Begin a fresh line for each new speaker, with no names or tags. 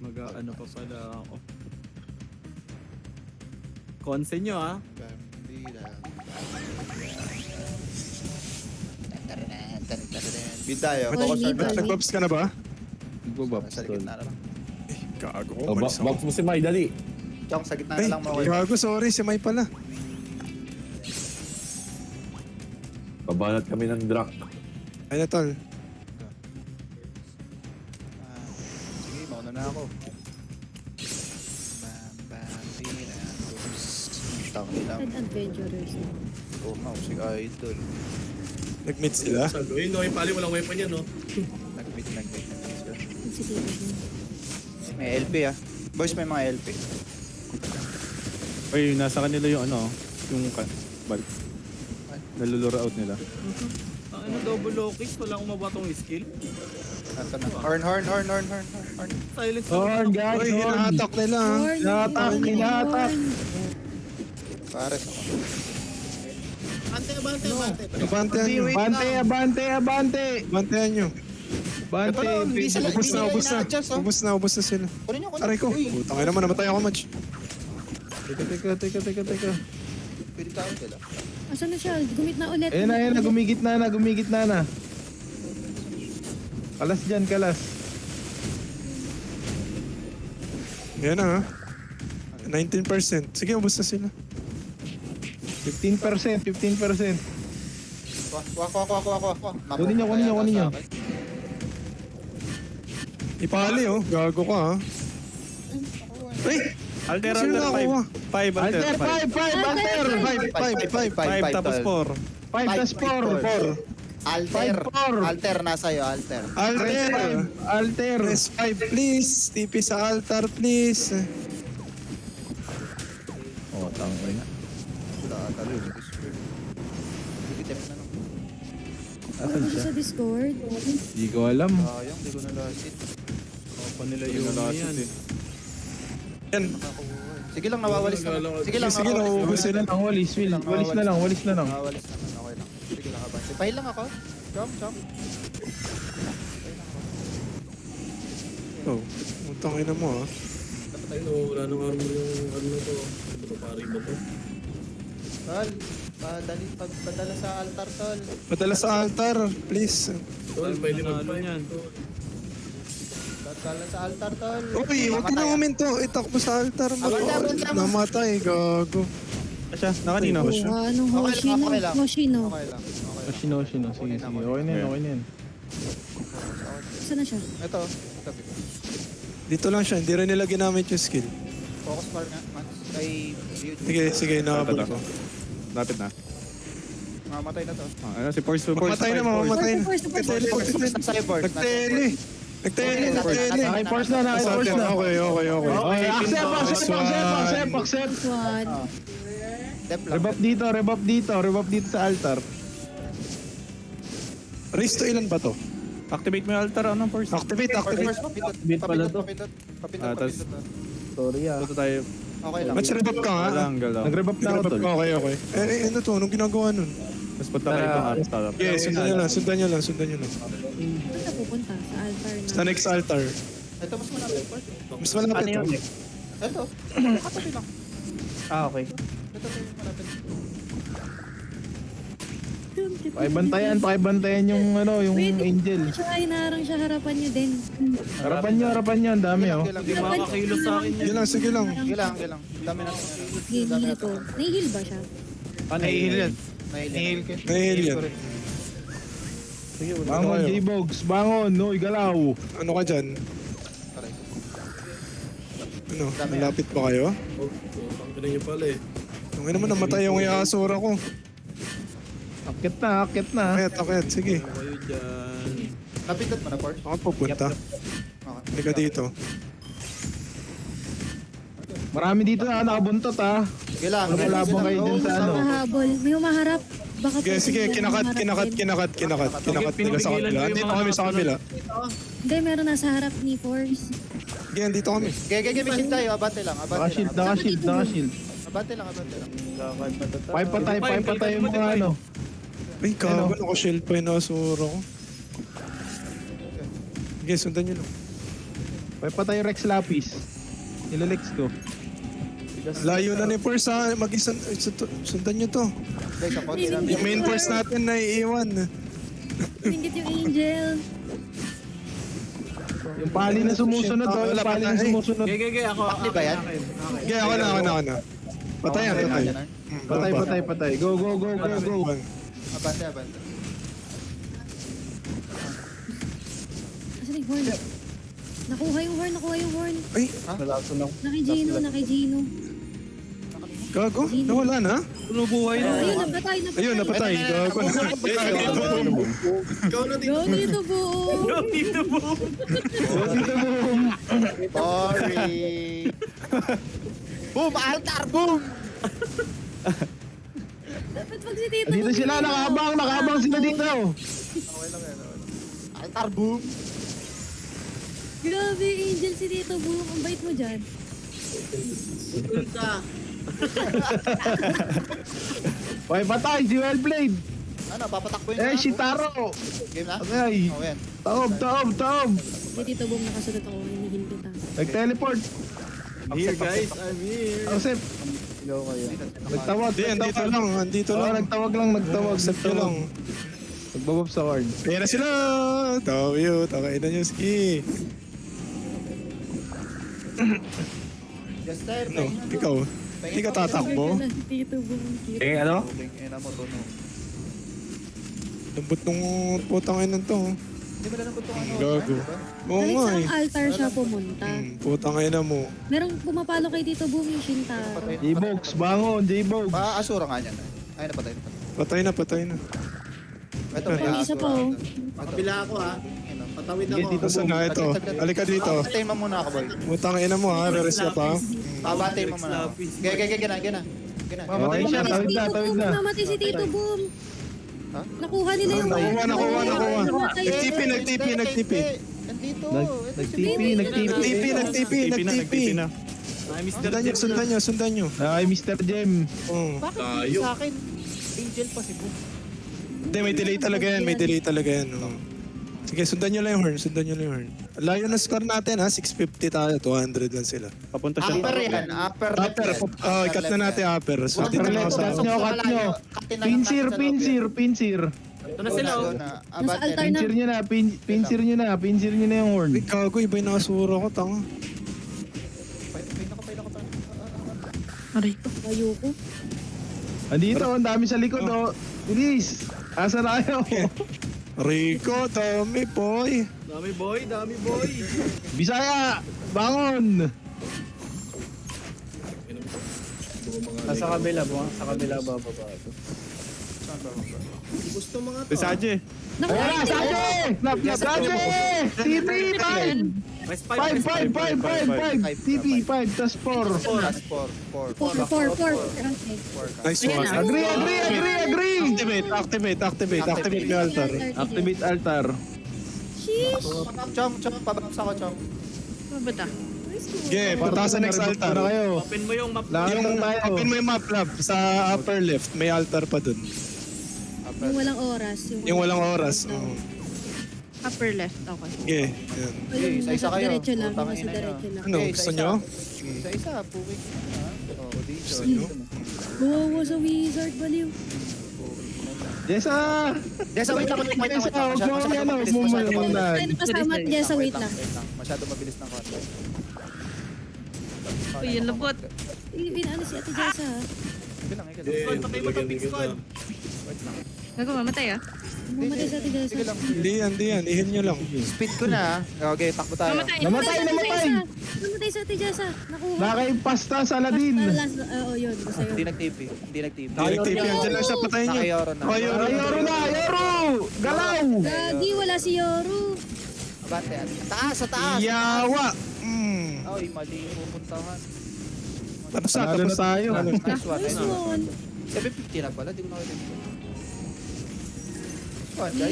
Mag-ano pa pala ako. Konse nyo ah.
Bid tayo.
Ay,
Focus
hindi
on
ba?
that.
Nag-bobs ka na ba?
Nagbo-box
Sa
tol.
gitna na lang.
Gago ko.
Oh,
Malis ako.
box mo si Mai, dali.
Chong, sa gitna
Ay,
na lang mo.
gago. Sorry. Si May pala.
Babanat kami ng Drak.
Ay na tol.
Sige, mauna na ako. Bam, bam, tira. Oops. Tangi lang.
Red Adventurers.
Oh, mouse, si Idol.
Nag-meet sila.
Sabi, no, yung pali walang weapon yan, no?
Nag-meet.
Sige.
May LP ah. Boys, may mga LP.
Ay, nasa kanila yung ano, yung balik. Nalulura out nila. Ano, double low kicks? Wala akong mabatong skill.
Nasa na. Horn.
Silence.
Horn, guys,
Uy,
horn.
hinahatak nila. ha?
Hinahatak.
Pares ako.
Abantehan nyo.
Abante.
Abantehan nyo.
Bante.
Ito na, hindi sila
Ubus na sila.
Kunin nyo.
Aray ko. Putang ina naman. Namatay ako, Match.
Teka.
Pwede tayo sila.
Asan na siya? Gumit na ulit.
Ayan na, gumigit na. Kalas dyan, kalas.
Yan na ha. 19%. Sige, ubus na sila.
15%.
Wako.
Kunin nyo.
Ipali oh. Gago ka ha. Ay!
Alter,
Sino
alter,
nakuha?
5.
Alter, 5, Alter.
5
tapos 4.
5 plus 4.
Alter na sa'yo, Alter.
Alter! Press 5 please. TP sa altar please.
Oh, tangin.
Wala ata rin. Bigitip na lang.
Ano siya sa Discord?
Di ko alam.
Sayang, di ko nalasit.
Pa nila yung yan.
Yan.
Sige lang, nawawalis na lang. Sige lang,
Sige, nauubos sila.
Ang walis na lang.
Nawawalis na lang, okay lang. Sige lang, abang. Pahil lang ako. Jump.
Oh, utang ina mo ha.
Dapat tayo, no, wala nang armor yung ano na to. Ano to, pari ba to?
Tol, padala sa altar, tol.
Padala sa altar, please.
Tol, pwede
Ano
mag-fight.
yan?
Padala sa altar, tol.
Uy, huwag ka na uminto. Itakbo sa altar mo.
Abante.
Namatay, gago.
Siya, nakanina ba siya?
Anong
Okay lang.
Hoshino?
Okay lang.
Shino. Sige. Okay na yan.
Saan na siya?
Ito, tabi.
Dito lang siya, hindi rin nila ginamit yung skill.
Focus bar nga, man. Kay
Sige, nakabot ko.
Lapit na.
Mamatay na to.
Ano, si Force.
Mamatay na, mamatay na.
Force.
Nagtele. Nagtele.
Naka-force na.
Okay.
Accept.
One.
Step lang.
Rebuff dito sa altar.
Race to ilan ba to?
Activate mo yung altar, ano, Force?
Activate.
Bit pala to.
Papindot.
Sorry
Ito tayo.
Okay lang.
Match rebuff ka nga.
Galaw.
Nag-rebuff na ako tol.
Okay. Ano to? Anong ginagawa nun?
Tapos punta kayo pang altar.
Okay, sundan nyo lang.
Saan na pupunta? Sa altar na.
Sa next altar.
Ito, mas malapit.
Mas malapit to.
Ito. Katabi lang.
Okay.
Ito yung malapit.
Pakibantayan yung
Wait,
angel.
siya inaarang siya harapan niyo din.
Harapan nyo. Ang dami oh.
Hindi makakakilos sa akin yan.
Sige lang.
Sige lang. Dami natin.
Heal ko. Nahihil ba siya?
Nahihil yan.
Nahihil ka.
Nahihil yan.
Sige,
Bangon, J-Bogs. Bangon. Noy, galaw.
Ano ka dyan?
Aray ko.
Ano? Malapit ba kayo?
Pangkinan niyo pala eh.
Ang naman namatay yung iasura ko.
Akit na.
Akit. Sige.
Kayo dyan.
Napindot mo na, Port?
Ako pupunta.
Okay.
Hindi ka dito.
Marami dito na nakabuntot ha.
Sige lang.
Lumulabong kayo dyan sa ano.
Mahabol. May humaharap. Baka
Sige, kinakat nila sa kabila. Dito kami sa kabila.
Hindi, meron nasa harap ni Force.
Sige, dito kami.
Gege, may shield tayo. Abante lang.
Naka-shield.
Abante lang.
Five patay yung mga ano.
Ay, kago. Naka-shield pa yung nasura ko. Sige, sundan nyo lang.
Wipe patay Rex Lapis. Nilalex ko.
Layo na ni Force ha. Sundan nyo to.
Guys, ang konti lang.
Yung main force natin na iiwan.
Tingit yung angel.
Yung pali na sumusunod, oh. Yung pali na sumusunod.
Okay, ako.
Di ba yan?
Okay, ako na. Patayan, patay.
Patay. Go.
Abante.
Asan yung horn? Nakuha yung horn.
Ay,
Naki Gino.
gago. Nawala na?
Pinubuhay na.
Ayun, napatay.
Ayun, napatay. Gago na.
Ikaw na dito.
Go dito, buo.
Sorry. Boom! Altar! Boom!
Dapat pag si Tito
Dito
Boom
sila,
yun,
nakabang sila dito.
Okay lang yan. Altar! Boom!
Grabe, angel si Tito Boom. Ang bait mo dyan.
Okay, patay, si Wellblade.
Ano, papatakbo yun.
Eh, si Taro.
Game na?
Okay.
Oh, yan.
Taob.
Si Tito Boom, nakasunod ako. Hinihil kita.
Nag-teleport.
I'm here, guys. I'm here.
Joseph,
Go kayo.
nagtawag.
Hindi, andito
Oo,
lang.
nagtawag.
Accept nyo lang.
Nagbabab sa card.
Ayan na sila! Tawiyo, takay na nyo, ski.
Just there,
No, ikaw. Hindi ka tatakbo.
Si Tito Boom. Cute.
ano?
Ina mo to, no.
Lambot nung putang ina to.
Hindi ba na nabot itong ano?
Gago. Oo
Kahit
nga
sa
eh.
altar siya pumunta.
Putang ina mo.
Merong pumapalo kay Tito Boom yung Shintaro.
J-Box, bangon, J-Box.
Asura nga niyan. Ay, napatay.
Patay na.
Ito,
May isa pa oh.
Pakabila ako, ha. Patawid
Sige,
ako.
Tito
Nasaan na ito? Halika dito.
Babatein mo muna ako, boy.
Putang ina mo ha, reres ka pa.
Babatein mo muna ako. Gana.
Okay siya, tawid na.
Namatay si Tito Boom.
Ha?
Nakuha nila yung
Nakuha.
Namatay.
Nagtipi.
Nandito.
Nagtipi.
Ay, Mr.
Sundan nyo.
Ay, Mr. Jem.
Oo.
Bakit hindi sa akin? Angel pa si Boom.
Hindi, may delay talaga yan. Oo. Sige, sundan nyo lang yung horn. Layo na score natin ha, 650 tayo, 200 lang sila.
Papunta siya.
Upper yan. Upper left
Upper,
yan.
ikat na natin upper. So,
Upper
dito na
left,
ako sa...
cut nyo. Pinsir.
Ito na sila, oh.
Nasa altar na.
Pinsir nyo na yung horn.
Ay, gago, iba yung nakasura ko, tanga.
Ayoko.
Andito, ang dami sa likod, oh. Bilis. Asa na kayo?
Rico, dami, boy.
Dami boy.
Bisaya, bangon.
Sa kabila bababa ito.
Gusto mga to.
Saje.
Nakuha
Ayan,
yung
Saje! TP, 5!
Press
5! TP, 5, tas 4.
4. Okay.
Nice one.
Agree!
Activate yung altar.
Activate altar.
Sheesh.
Chong, pababs ako, Chong.
Mabata.
Okay, punta sa next altar.
Na kayo.
Open mo yung map.
Lahat
Yung,
na tayo.
open mo yung map lab sa upper left, may altar pa dun.
Yung walang oras.
Yung walang oras. Oo.
Upper left. Okay.
Okay, yan.
Ayun,
Isa-isa
nasa
kayo.
diretso lang.
Putang
Nasa
ina nyo.
diretso lang.
Ano, gusto nyo?
Isa-isa, puwing. Oo, dito.
Gusto nyo?
Wow, sa wizard. Baliw.
Jessa!
Jessa, wait lang.
Jessa, huwag mo yan, huwag mo muna.
Tayo nakasama at Jessa. Wait lang.
Masyado mabilis ng konti.
Uy, yung labot.
Ano si Ate Jessa ha?
Ikaw lang.
Squad, patay mo itong big squad.
Gago, mamatay ah.
Mamatay si Ate Jessa.
Sige lang.
Hindi yan. Ihin nyo lang.
Speed ko na. Okay, takbo tayo.
Mamatay.
Namatay!
Namatay si Ate Jessa. Nakuha.
Nakay-pasta sa Aladin.
Oo, yun. Basta yun.
Hindi nag-TP.
Nag-TP yan. Diyan lang siya, patayin nyo.
Naka-Yoro na.
Oh, Yoro.
Yoro! Galaw!
Gagi, wala si Yoru.
Abante. Sa taas.
Yawa!
Ay, mali yung pupuntahan.
Tapos
Panalo na tayo.
Nice one.
Nice one.
750 na pala. Di ko nakita. Nice one, guys.